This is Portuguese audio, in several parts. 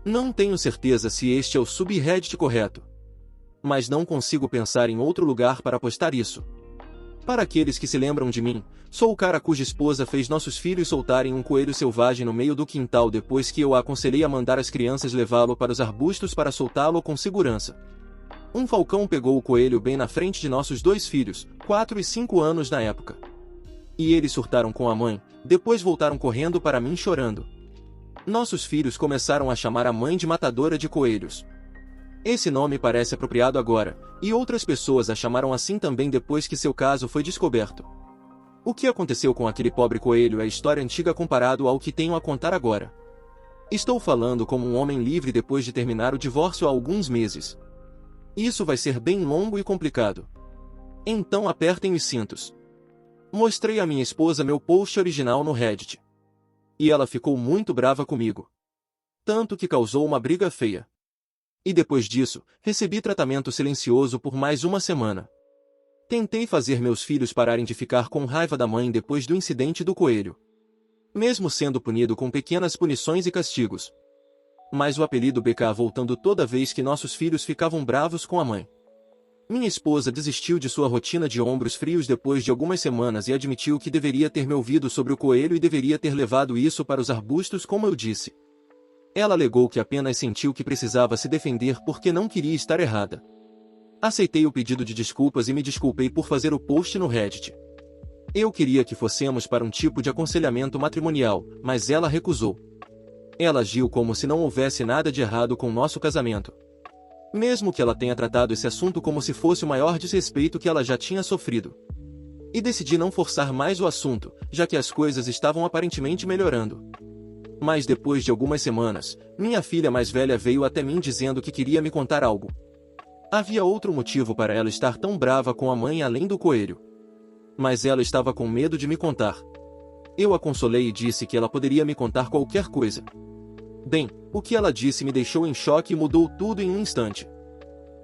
Não tenho certeza se este é o subreddit correto, mas não consigo pensar em outro lugar para postar isso. Para aqueles que se lembram de mim, sou o cara cuja esposa fez nossos filhos soltarem um coelho selvagem no meio do quintal depois que eu a aconselhei a mandar as crianças levá-lo para os arbustos para soltá-lo com segurança. Um falcão pegou o coelho bem na frente de nossos dois filhos, 4 e 5 anos na época. E eles surtaram com a mãe, depois voltaram correndo para mim chorando. Nossos filhos começaram a chamar a mãe de matadora de coelhos. Esse nome parece apropriado agora, e outras pessoas a chamaram assim também depois que seu caso foi descoberto. O que aconteceu com aquele pobre coelho é história antiga comparado ao que tenho a contar agora. Estou falando como um homem livre depois de terminar o divórcio há alguns meses. Isso vai ser bem longo e complicado. Então apertem os cintos. Mostrei à minha esposa meu post original no Reddit. E ela ficou muito brava comigo. Tanto que causou uma briga feia. E depois disso, recebi tratamento silencioso por mais uma semana. Tentei fazer meus filhos pararem de ficar com raiva da mãe depois do incidente do coelho. Mesmo sendo punido com pequenas punições e castigos. Mas o apelido BK voltando toda vez que nossos filhos ficavam bravos com a mãe. Minha esposa desistiu de sua rotina de ombros frios depois de algumas semanas e admitiu que deveria ter me ouvido sobre o coelho e deveria ter levado isso para os arbustos como eu disse. Ela alegou que apenas sentiu que precisava se defender porque não queria estar errada. Aceitei o pedido de desculpas e me desculpei por fazer o post no Reddit. Eu queria que fossemos para um tipo de aconselhamento matrimonial, mas ela recusou. Ela agiu como se não houvesse nada de errado com nosso casamento. Mesmo que ela tenha tratado esse assunto como se fosse o maior desrespeito que ela já tinha sofrido. E decidi não forçar mais o assunto, já que as coisas estavam aparentemente melhorando. Mas depois de algumas semanas, minha filha mais velha veio até mim dizendo que queria me contar algo. Havia outro motivo para ela estar tão brava com a mãe além do coelho. Mas ela estava com medo de me contar. Eu a consolei e disse que ela poderia me contar qualquer coisa. Bem, o que ela disse me deixou em choque e mudou tudo em um instante.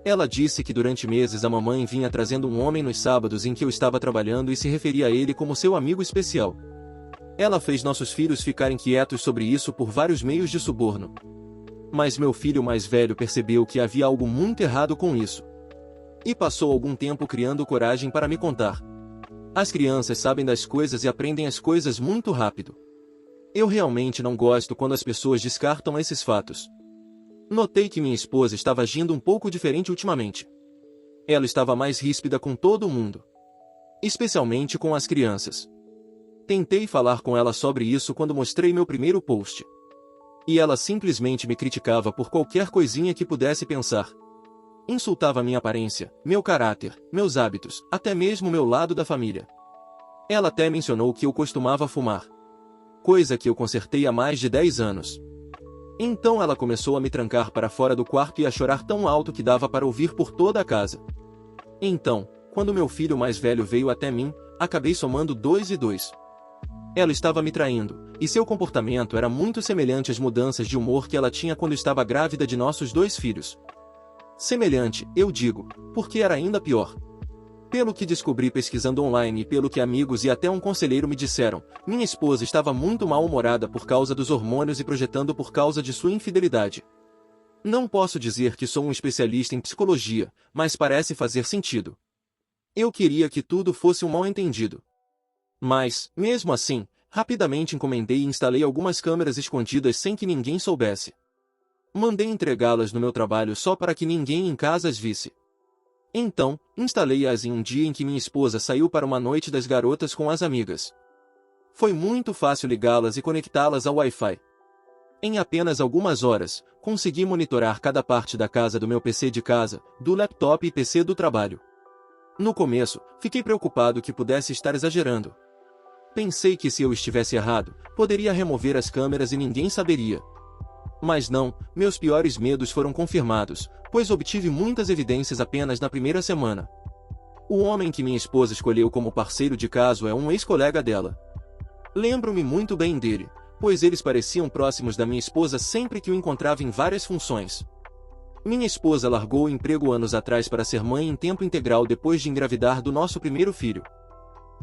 Ela disse que durante meses a mamãe vinha trazendo um homem nos sábados em que eu estava trabalhando e se referia a ele como seu amigo especial. Ela fez nossos filhos ficarem quietos sobre isso por vários meios de suborno. Mas meu filho mais velho percebeu que havia algo muito errado com isso. E passou algum tempo criando coragem para me contar. As crianças sabem das coisas e aprendem as coisas muito rápido. Eu realmente não gosto quando as pessoas descartam esses fatos. Notei que minha esposa estava agindo um pouco diferente ultimamente. Ela estava mais ríspida com todo mundo. Especialmente com as crianças. Tentei falar com ela sobre isso quando mostrei meu primeiro post. E ela simplesmente me criticava por qualquer coisinha que pudesse pensar. Insultava minha aparência, meu caráter, meus hábitos, até mesmo meu lado da família. Ela até mencionou que eu costumava fumar. Coisa que eu consertei há mais de 10 anos. Então ela começou a me trancar para fora do quarto e a chorar tão alto que dava para ouvir por toda a casa. Então, quando meu filho mais velho veio até mim, acabei somando 2 e 2. Ela estava me traindo, e seu comportamento era muito semelhante às mudanças de humor que ela tinha quando estava grávida de nossos 2 filhos. Semelhante, eu digo, porque era ainda pior. Pelo que descobri pesquisando online e pelo que amigos e até um conselheiro me disseram, minha esposa estava muito mal-humorada por causa dos hormônios e projetando por causa de sua infidelidade. Não posso dizer que sou um especialista em psicologia, mas parece fazer sentido. Eu queria que tudo fosse um mal-entendido. Mas, mesmo assim, rapidamente encomendei e instalei algumas câmeras escondidas sem que ninguém soubesse. Mandei entregá-las no meu trabalho só para que ninguém em casa as visse. Então, instalei-as em um dia em que minha esposa saiu para uma noite das garotas com as amigas. Foi muito fácil ligá-las e conectá-las ao Wi-Fi. Em apenas algumas horas, consegui monitorar cada parte da casa do meu PC de casa, do laptop e PC do trabalho. No começo, fiquei preocupado que pudesse estar exagerando. Pensei que se eu estivesse errado, poderia remover as câmeras e ninguém saberia. Mas não, meus piores medos foram confirmados, pois obtive muitas evidências apenas na primeira semana. O homem que minha esposa escolheu como parceiro de caso é um ex-colega dela. Lembro-me muito bem dele, pois eles pareciam próximos da minha esposa sempre que o encontrava em várias funções. Minha esposa largou o emprego anos atrás para ser mãe em tempo integral depois de engravidar do nosso primeiro filho.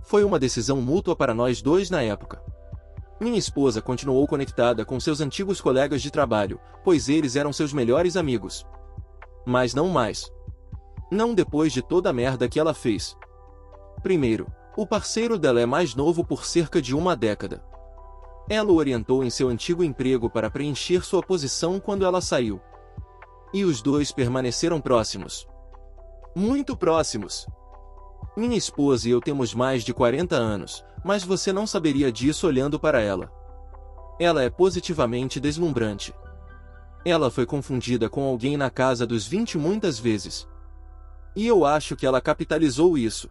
Foi uma decisão mútua para nós dois na época. Minha esposa continuou conectada com seus antigos colegas de trabalho, pois eles eram seus melhores amigos. Mas não mais. Não depois de toda a merda que ela fez. Primeiro, o parceiro dela é mais novo por cerca de uma década. Ela o orientou em seu antigo emprego para preencher sua posição quando ela saiu. E os dois permaneceram próximos. Muito próximos. Minha esposa e eu temos mais de 40 anos, mas você não saberia disso olhando para ela. Ela é positivamente deslumbrante. Ela foi confundida com alguém na casa dos 20 muitas vezes. E eu acho que ela capitalizou isso.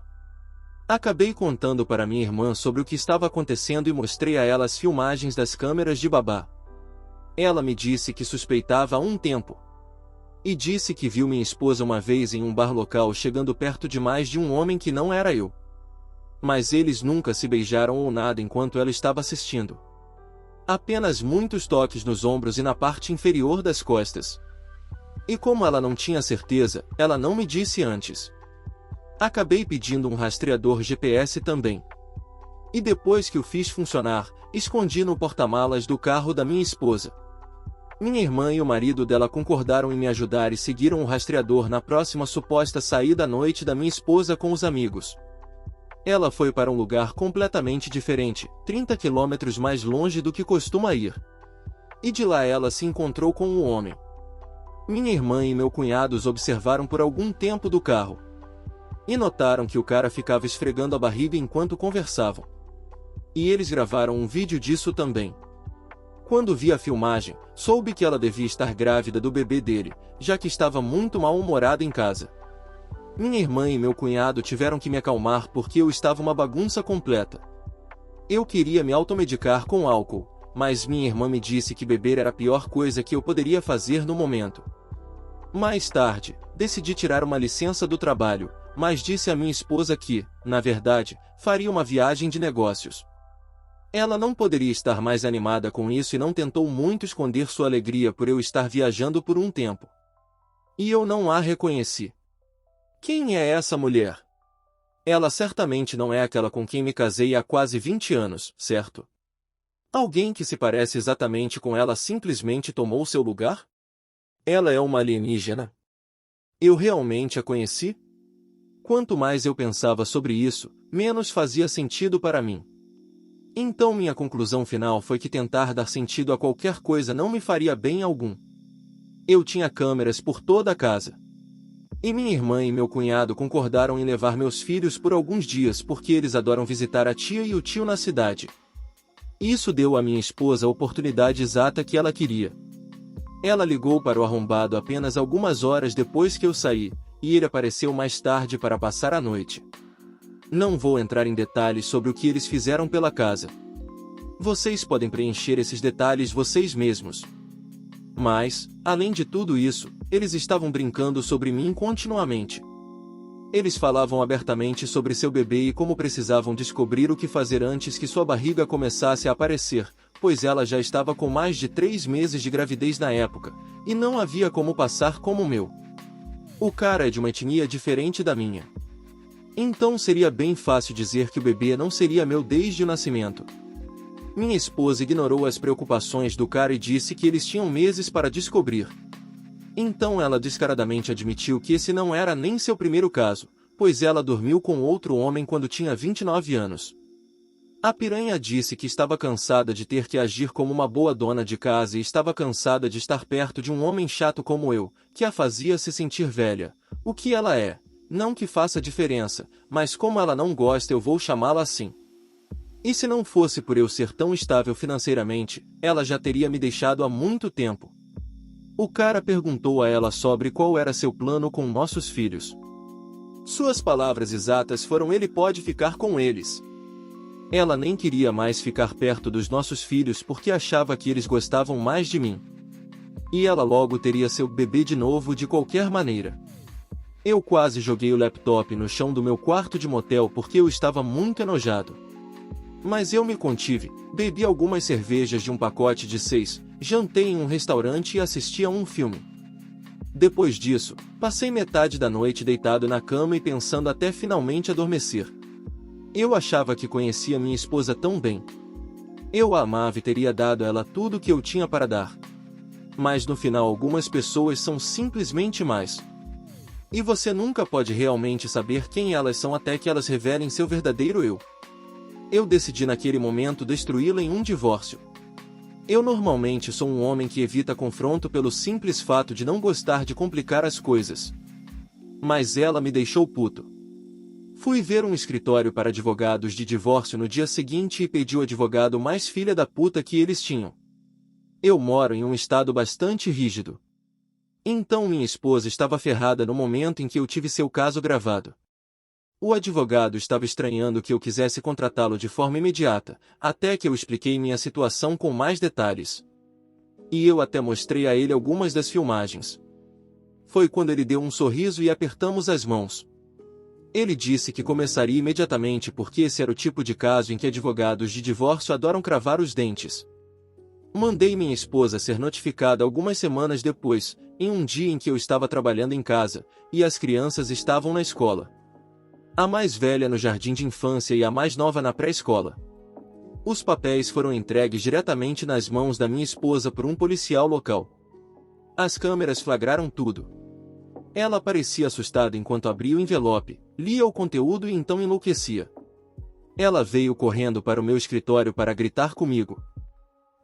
Acabei contando para minha irmã sobre o que estava acontecendo e mostrei a ela as filmagens das câmeras de babá. Ela me disse que suspeitava há um tempo. E disse que viu minha esposa uma vez em um bar local chegando perto demais de um homem que não era eu. Mas eles nunca se beijaram ou nada enquanto ela estava assistindo. Apenas muitos toques nos ombros e na parte inferior das costas. E como ela não tinha certeza, ela não me disse antes. Acabei pedindo um rastreador GPS também. E depois que o fiz funcionar, escondi no porta-malas do carro da minha esposa. Minha irmã e o marido dela concordaram em me ajudar e seguiram o rastreador na próxima suposta saída à noite da minha esposa com os amigos. Ela foi para um lugar completamente diferente, 30 quilômetros mais longe do que costuma ir. E de lá ela se encontrou com um homem. Minha irmã e meu cunhado os observaram por algum tempo do carro. E notaram que o cara ficava esfregando a barriga enquanto conversavam. E eles gravaram um vídeo disso também. Quando vi a filmagem, soube que ela devia estar grávida do bebê dele, já que estava muito mal-humorada em casa. Minha irmã e meu cunhado tiveram que me acalmar porque eu estava uma bagunça completa. Eu queria me automedicar com álcool, mas minha irmã me disse que beber era a pior coisa que eu poderia fazer no momento. Mais tarde, decidi tirar uma licença do trabalho, mas disse à minha esposa que, na verdade, faria uma viagem de negócios. Ela não poderia estar mais animada com isso e não tentou muito esconder sua alegria por eu estar viajando por um tempo. E eu não a reconheci. Quem é essa mulher? Ela certamente não é aquela com quem me casei há quase 20 anos, certo? Alguém que se parece exatamente com ela simplesmente tomou seu lugar? Ela é uma alienígena? Eu realmente a conheci? Quanto mais eu pensava sobre isso, menos fazia sentido para mim. Então minha conclusão final foi que tentar dar sentido a qualquer coisa não me faria bem algum. Eu tinha câmeras por toda a casa. E minha irmã e meu cunhado concordaram em levar meus filhos por alguns dias porque eles adoram visitar a tia e o tio na cidade. Isso deu à minha esposa a oportunidade exata que ela queria. Ela ligou para o arrombado apenas algumas horas depois que eu saí, e ele apareceu mais tarde para passar a noite. Não vou entrar em detalhes sobre o que eles fizeram pela casa. Vocês podem preencher esses detalhes vocês mesmos. Mas, além de tudo isso, eles estavam brincando sobre mim continuamente. Eles falavam abertamente sobre seu bebê e como precisavam descobrir o que fazer antes que sua barriga começasse a aparecer, pois ela já estava com mais de 3 meses de gravidez na época, e não havia como passar como o meu. O cara é de uma etnia diferente da minha. Então seria bem fácil dizer que o bebê não seria meu desde o nascimento. Minha esposa ignorou as preocupações do cara e disse que eles tinham meses para descobrir. Então ela descaradamente admitiu que esse não era nem seu primeiro caso, pois ela dormiu com outro homem quando tinha 29 anos. A piranha disse que estava cansada de ter que agir como uma boa dona de casa e estava cansada de estar perto de um homem chato como eu, que a fazia se sentir velha, o que ela é. Não que faça diferença, mas como ela não gosta eu vou chamá-la assim. E se não fosse por eu ser tão estável financeiramente, ela já teria me deixado há muito tempo. O cara perguntou a ela sobre qual era seu plano com nossos filhos. Suas palavras exatas foram: ele pode ficar com eles. Ela nem queria mais ficar perto dos nossos filhos porque achava que eles gostavam mais de mim. E ela logo teria seu bebê de novo de qualquer maneira. Eu quase joguei o laptop no chão do meu quarto de motel porque eu estava muito enojado. Mas eu me contive, bebi algumas cervejas de um pacote de 6, jantei em um restaurante e assisti a um filme. Depois disso, passei metade da noite deitado na cama e pensando até finalmente adormecer. Eu achava que conhecia minha esposa tão bem. Eu a amava e teria dado a ela tudo o que eu tinha para dar. Mas no final algumas pessoas são simplesmente más. E você nunca pode realmente saber quem elas são até que elas revelem seu verdadeiro eu. Eu decidi naquele momento destruí-la em um divórcio. Eu normalmente sou um homem que evita confronto pelo simples fato de não gostar de complicar as coisas. Mas ela me deixou puto. Fui ver um escritório para advogados de divórcio no dia seguinte e pedi o advogado mais filha da puta que eles tinham. Eu moro em um estado bastante rígido. Então minha esposa estava ferrada no momento em que eu tive seu caso gravado. O advogado estava estranhando que eu quisesse contratá-lo de forma imediata, até que eu expliquei minha situação com mais detalhes. E eu até mostrei a ele algumas das filmagens. Foi quando ele deu um sorriso e apertamos as mãos. Ele disse que começaria imediatamente porque esse era o tipo de caso em que advogados de divórcio adoram cravar os dentes. Mandei minha esposa ser notificada algumas semanas depois, em um dia em que eu estava trabalhando em casa, e as crianças estavam na escola. A mais velha no jardim de infância e a mais nova na pré-escola. Os papéis foram entregues diretamente nas mãos da minha esposa por um policial local. As câmeras flagraram tudo. Ela parecia assustada enquanto abria o envelope, lia o conteúdo e então enlouquecia. Ela veio correndo para o meu escritório para gritar comigo.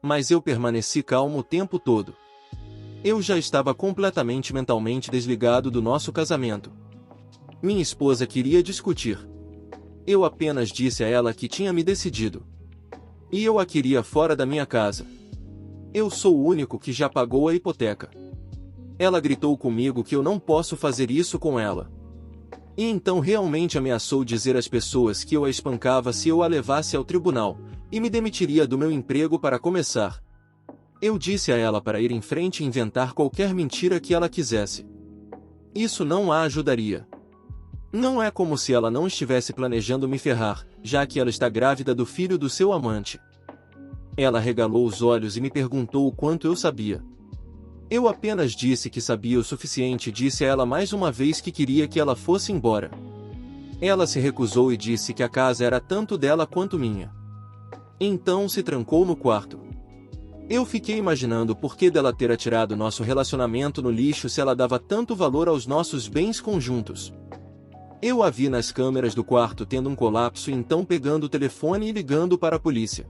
Mas eu permaneci calmo o tempo todo. Eu já estava completamente mentalmente desligado do nosso casamento. Minha esposa queria discutir. Eu apenas disse a ela que tinha me decidido. E eu a queria fora da minha casa. Eu sou o único que já pagou a hipoteca. Ela gritou comigo que eu não posso fazer isso com ela. E então realmente ameaçou dizer às pessoas que eu a espancava se eu a levasse ao tribunal, e me demitiria do meu emprego para começar. Eu disse a ela para ir em frente e inventar qualquer mentira que ela quisesse. Isso não a ajudaria. Não é como se ela não estivesse planejando me ferrar, já que ela está grávida do filho do seu amante. Ela regalou os olhos e me perguntou o quanto eu sabia. Eu apenas disse que sabia o suficiente e disse a ela mais uma vez que queria que ela fosse embora. Ela se recusou e disse que a casa era tanto dela quanto minha. Então se trancou no quarto. Eu fiquei imaginando por que dela ter atirado nosso relacionamento no lixo se ela dava tanto valor aos nossos bens conjuntos. Eu a vi nas câmeras do quarto tendo um colapso e então pegando o telefone e ligando para a polícia.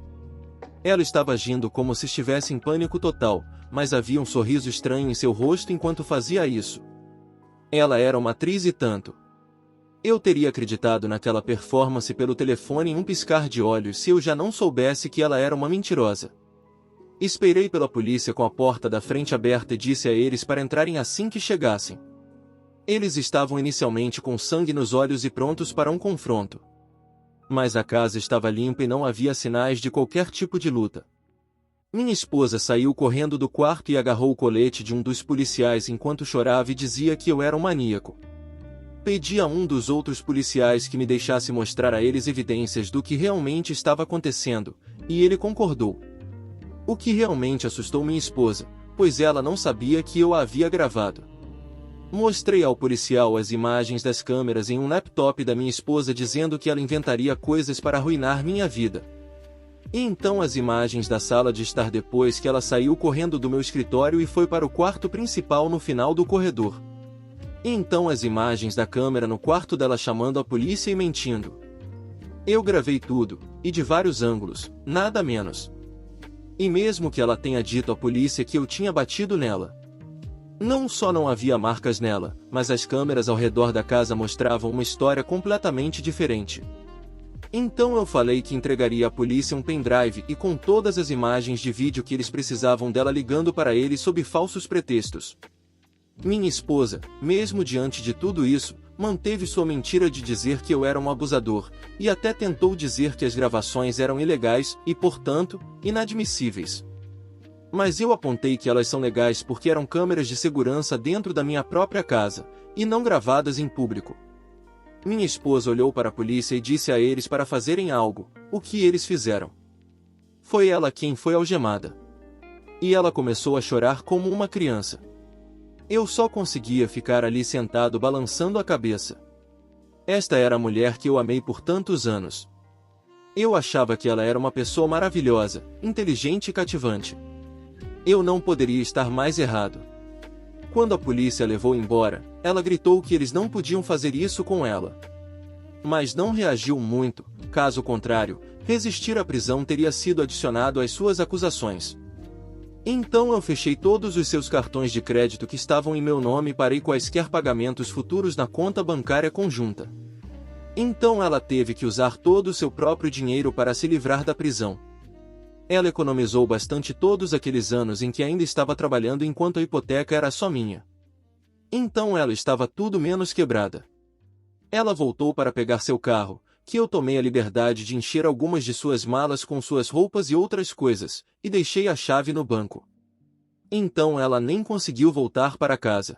Ela estava agindo como se estivesse em pânico total, mas havia um sorriso estranho em seu rosto enquanto fazia isso. Ela era uma atriz e tanto. Eu teria acreditado naquela performance pelo telefone em um piscar de olhos se eu já não soubesse que ela era uma mentirosa. Esperei pela polícia com a porta da frente aberta e disse a eles para entrarem assim que chegassem. Eles estavam inicialmente com sangue nos olhos e prontos para um confronto. Mas a casa estava limpa e não havia sinais de qualquer tipo de luta. Minha esposa saiu correndo do quarto e agarrou o colete de um dos policiais enquanto chorava e dizia que eu era um maníaco. Pedi a um dos outros policiais que me deixasse mostrar a eles evidências do que realmente estava acontecendo, e ele concordou. O que realmente assustou minha esposa, pois ela não sabia que eu a havia gravado. Mostrei ao policial as imagens das câmeras em um laptop da minha esposa dizendo que ela inventaria coisas para arruinar minha vida. E então as imagens da sala de estar depois que ela saiu correndo do meu escritório e foi para o quarto principal no final do corredor. E então as imagens da câmera no quarto dela chamando a polícia e mentindo. Eu gravei tudo, e de vários ângulos, nada menos. E mesmo que ela tenha dito à polícia que eu tinha batido nela, não só não havia marcas nela, mas as câmeras ao redor da casa mostravam uma história completamente diferente. Então eu falei que entregaria à polícia um pendrive e com todas as imagens de vídeo que eles precisavam dela ligando para ele sob falsos pretextos. Minha esposa, mesmo diante de tudo isso, manteve sua mentira de dizer que eu era um abusador, e até tentou dizer que as gravações eram ilegais e, portanto, inadmissíveis. Mas eu apontei que elas são legais porque eram câmeras de segurança dentro da minha própria casa, e não gravadas em público. Minha esposa olhou para a polícia e disse a eles para fazerem algo, o que eles fizeram. Foi ela quem foi algemada. E ela começou a chorar como uma criança. Eu só conseguia ficar ali sentado balançando a cabeça. Esta era a mulher que eu amei por tantos anos. Eu achava que ela era uma pessoa maravilhosa, inteligente e cativante. Eu não poderia estar mais errado. Quando a polícia a levou embora, ela gritou que eles não podiam fazer isso com ela. Mas não reagiu muito, caso contrário, resistir à prisão teria sido adicionado às suas acusações. Então eu fechei todos os seus cartões de crédito que estavam em meu nome e parei quaisquer pagamentos futuros na conta bancária conjunta. Então ela teve que usar todo o seu próprio dinheiro para se livrar da prisão. Ela economizou bastante todos aqueles anos em que ainda estava trabalhando enquanto a hipoteca era só minha. Então ela estava tudo menos quebrada. Ela voltou para pegar seu carro, que eu tomei a liberdade de encher algumas de suas malas com suas roupas e outras coisas, e deixei a chave no banco. Então ela nem conseguiu voltar para casa.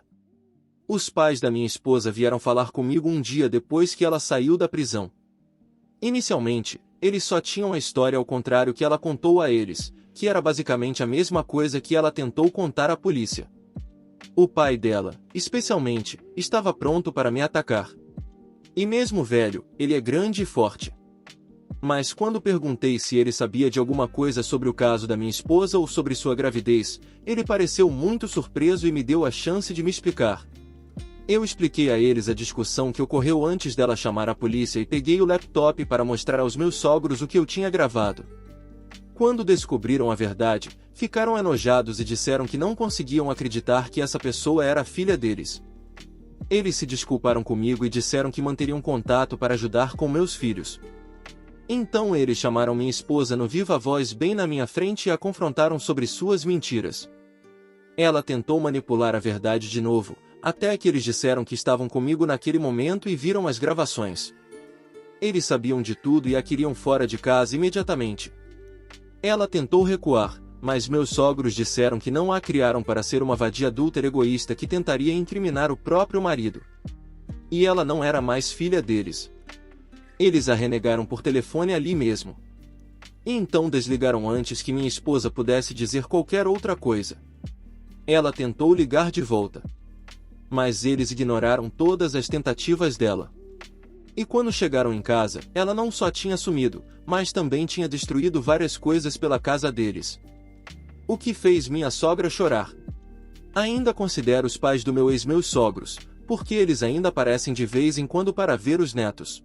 Os pais da minha esposa vieram falar comigo um dia depois que ela saiu da prisão. Inicialmente, eles só tinham a história ao contrário que ela contou a eles, que era basicamente a mesma coisa que ela tentou contar à polícia. O pai dela, especialmente, estava pronto para me atacar. E mesmo velho, ele é grande e forte. Mas quando perguntei se ele sabia de alguma coisa sobre o caso da minha esposa ou sobre sua gravidez, ele pareceu muito surpreso e me deu a chance de me explicar. Eu expliquei a eles a discussão que ocorreu antes dela chamar a polícia e peguei o laptop para mostrar aos meus sogros o que eu tinha gravado. Quando descobriram a verdade, ficaram enojados e disseram que não conseguiam acreditar que essa pessoa era a filha deles. Eles se desculparam comigo e disseram que manteriam contato para ajudar com meus filhos. Então eles chamaram minha esposa no viva voz bem na minha frente e a confrontaram sobre suas mentiras. Ela tentou manipular a verdade de novo, até que eles disseram que estavam comigo naquele momento e viram as gravações. Eles sabiam de tudo e a queriam fora de casa imediatamente. Ela tentou recuar, mas meus sogros disseram que não a criaram para ser uma vadia adúltera egoísta que tentaria incriminar o próprio marido. E ela não era mais filha deles. Eles a renegaram por telefone ali mesmo. E então desligaram antes que minha esposa pudesse dizer qualquer outra coisa. Ela tentou ligar de volta. Mas eles ignoraram todas as tentativas dela. E quando chegaram em casa, ela não só tinha sumido, mas também tinha destruído várias coisas pela casa deles. O que fez minha sogra chorar. Ainda considero os pais do meu ex meus sogros, porque eles ainda aparecem de vez em quando para ver os netos.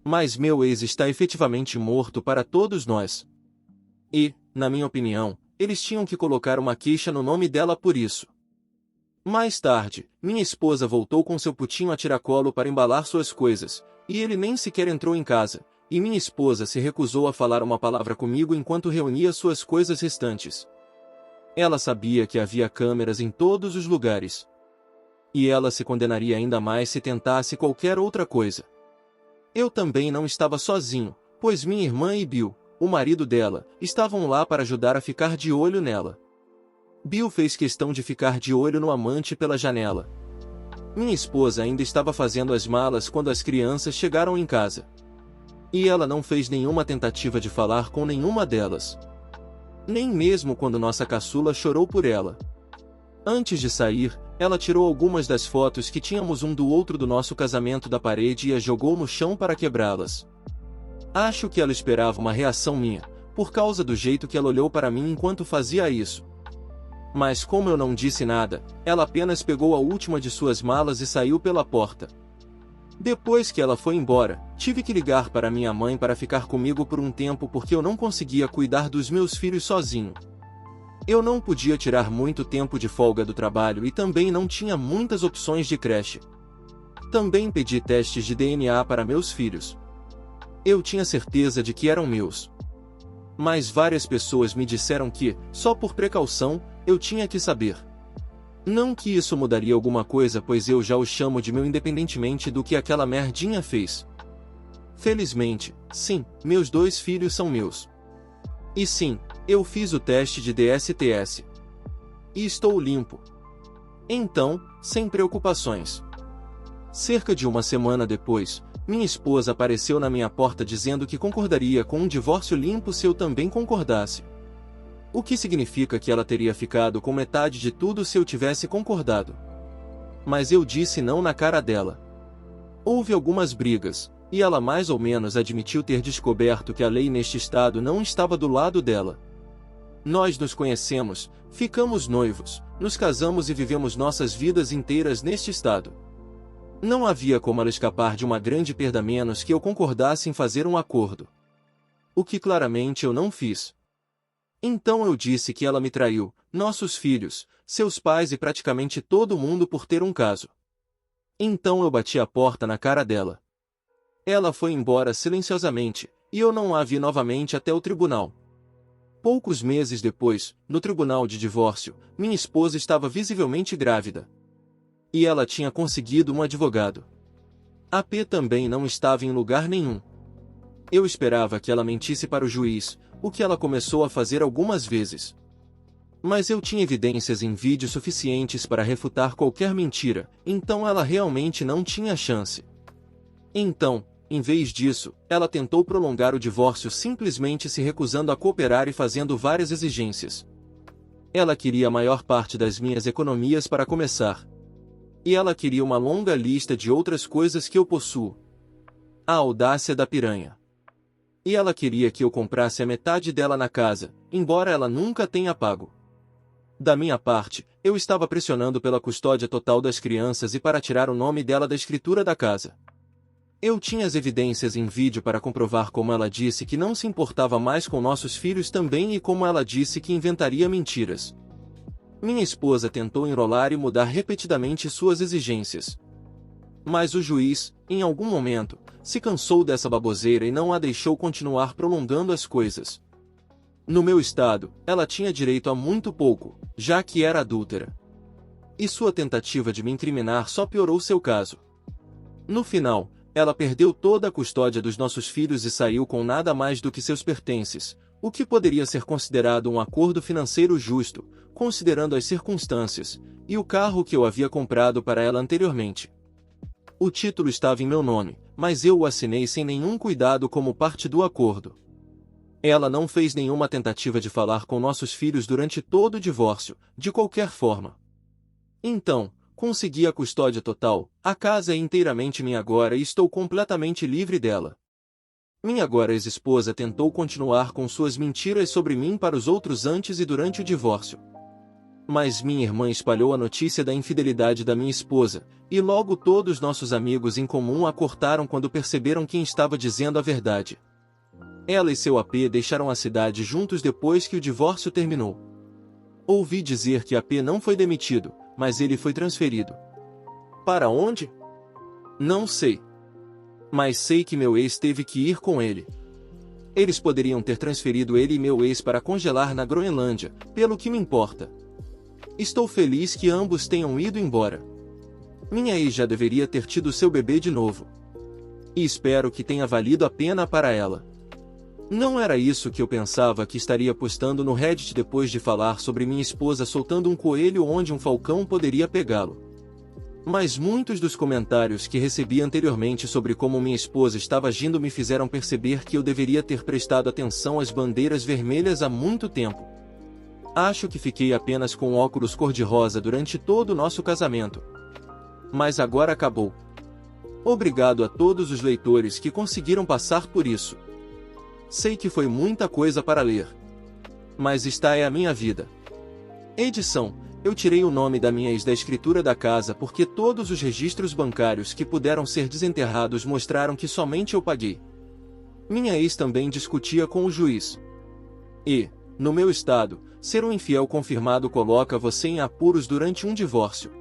Mas meu ex está efetivamente morto para todos nós. E, na minha opinião, eles tinham que colocar uma queixa no nome dela por isso. Mais tarde, minha esposa voltou com seu putinho a tiracolo para embalar suas coisas, e ele nem sequer entrou em casa, e minha esposa se recusou a falar uma palavra comigo enquanto reunia suas coisas restantes. Ela sabia que havia câmeras em todos os lugares. E ela se condenaria ainda mais se tentasse qualquer outra coisa. Eu também não estava sozinho, pois minha irmã e Bill, o marido dela, estavam lá para ajudar a ficar de olho nela. Bill fez questão de ficar de olho no amante pela janela. Minha esposa ainda estava fazendo as malas quando as crianças chegaram em casa. E ela não fez nenhuma tentativa de falar com nenhuma delas. Nem mesmo quando nossa caçula chorou por ela. Antes de sair, ela tirou algumas das fotos que tínhamos um do outro do nosso casamento da parede e as jogou no chão para quebrá-las. Acho que ela esperava uma reação minha, por causa do jeito que ela olhou para mim enquanto fazia isso. Mas como eu não disse nada, ela apenas pegou a última de suas malas e saiu pela porta. Depois que ela foi embora, tive que ligar para minha mãe para ficar comigo por um tempo porque eu não conseguia cuidar dos meus filhos sozinho. Eu não podia tirar muito tempo de folga do trabalho e também não tinha muitas opções de creche. Também pedi testes de DNA para meus filhos. Eu tinha certeza de que eram meus. Mas várias pessoas me disseram que, só por precaução, eu tinha que saber. Não que isso mudaria alguma coisa, pois eu já o chamo de meu independentemente do que aquela merdinha fez. Felizmente, sim, meus 2 filhos são meus. E sim, eu fiz o teste de DSTS. E estou limpo. Então, sem preocupações. Cerca de uma semana depois, minha esposa apareceu na minha porta dizendo que concordaria com um divórcio limpo se eu também concordasse. O que significa que ela teria ficado com metade de tudo se eu tivesse concordado. Mas eu disse não na cara dela. Houve algumas brigas, E ela mais ou menos admitiu ter descoberto que a lei neste estado não estava do lado dela. Nós nos conhecemos, ficamos noivos, nos casamos e vivemos nossas vidas inteiras neste estado. Não havia como ela escapar de uma grande perda a menos que eu concordasse em fazer um acordo. O que claramente eu não fiz. Então eu disse que ela me traiu, nossos filhos, seus pais e praticamente todo mundo por ter um caso. Então eu bati a porta na cara dela. Ela foi embora silenciosamente, e eu não a vi novamente até o tribunal. Poucos meses depois, no tribunal de divórcio, minha esposa estava visivelmente grávida. E ela tinha conseguido um advogado. A P também não estava em lugar nenhum. Eu esperava que ela mentisse para o juiz, o que ela começou a fazer algumas vezes. Mas eu tinha evidências em vídeo suficientes para refutar qualquer mentira, então ela realmente não tinha chance. Então, em vez disso, ela tentou prolongar o divórcio simplesmente se recusando a cooperar e fazendo várias exigências. Ela queria a maior parte das minhas economias para começar. E ela queria uma longa lista de outras coisas que eu possuo. A audácia da piranha. E ela queria que eu comprasse a metade dela na casa, embora ela nunca tenha pago. Da minha parte, eu estava pressionando pela custódia total das crianças e para tirar o nome dela da escritura da casa. Eu tinha as evidências em vídeo para comprovar como ela disse que não se importava mais com nossos filhos também e como ela disse que inventaria mentiras. Minha esposa tentou enrolar e mudar repetidamente suas exigências. Mas o juiz, em algum momento, se cansou dessa baboseira e não a deixou continuar prolongando as coisas. No meu estado, ela tinha direito a muito pouco, já que era adúltera. E sua tentativa de me incriminar só piorou seu caso. No final, ela perdeu toda a custódia dos nossos filhos e saiu com nada mais do que seus pertences, o que poderia ser considerado um acordo financeiro justo, considerando as circunstâncias, e o carro que eu havia comprado para ela anteriormente. O título estava em meu nome, mas eu o assinei sem nenhum cuidado como parte do acordo. Ela não fez nenhuma tentativa de falar com nossos filhos durante todo o divórcio, de qualquer forma. Então, consegui a custódia total, a casa é inteiramente minha agora e estou completamente livre dela. Minha agora ex-esposa tentou continuar com suas mentiras sobre mim para os outros antes e durante o divórcio. Mas minha irmã espalhou a notícia da infidelidade da minha esposa, e logo todos nossos amigos em comum a cortaram quando perceberam quem estava dizendo a verdade. Ela e seu AP deixaram a cidade juntos depois que o divórcio terminou. Ouvi dizer que AP não foi demitido, mas ele foi transferido. Para onde? Não sei. Mas sei que meu ex teve que ir com ele. Eles poderiam ter transferido ele e meu ex para congelar na Groenlândia, pelo que me importa. Estou feliz que ambos tenham ido embora. Minha ex já deveria ter tido seu bebê de novo. E espero que tenha valido a pena para ela. Não era isso que eu pensava que estaria postando no Reddit depois de falar sobre minha esposa soltando um coelho onde um falcão poderia pegá-lo. Mas muitos dos comentários que recebi anteriormente sobre como minha esposa estava agindo me fizeram perceber que eu deveria ter prestado atenção às bandeiras vermelhas há muito tempo. Acho que fiquei apenas com óculos cor-de-rosa durante todo o nosso casamento. Mas agora acabou. Obrigado a todos os leitores que conseguiram passar por isso. Sei que foi muita coisa para ler. Mas esta é a minha vida. Edição: eu tirei o nome da minha ex da escritura da casa porque todos os registros bancários que puderam ser desenterrados mostraram que somente eu paguei. Minha ex também discutia com o juiz. E, no meu estado, ser um infiel confirmado coloca você em apuros durante um divórcio.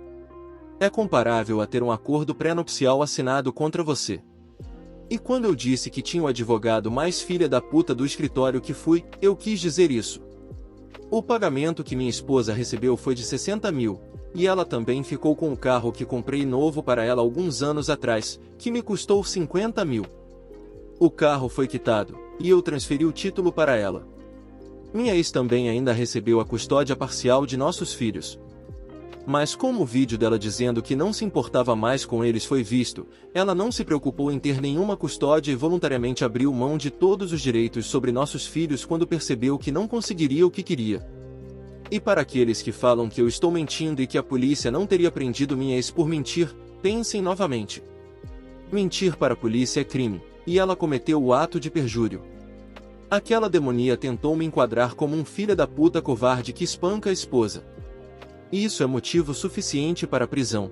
É comparável a ter um acordo pré-nupcial assinado contra você. E quando eu disse que tinha o advogado mais filha da puta do escritório que fui, eu quis dizer isso. O pagamento que minha esposa recebeu foi de 60 mil, e ela também ficou com o carro que comprei novo para ela alguns anos atrás, que me custou 50 mil. O carro foi quitado, e eu transferi o título para ela. Minha ex também ainda recebeu a custódia parcial de nossos filhos. Mas como o vídeo dela dizendo que não se importava mais com eles foi visto, ela não se preocupou em ter nenhuma custódia e voluntariamente abriu mão de todos os direitos sobre nossos filhos quando percebeu que não conseguiria o que queria. E para aqueles que falam que eu estou mentindo e que a polícia não teria prendido minha ex por mentir, pensem novamente. Mentir para a polícia é crime, e ela cometeu o ato de perjúrio. Aquela demonia tentou me enquadrar como um filho da puta covarde que espanca a esposa. Isso é motivo suficiente para a prisão.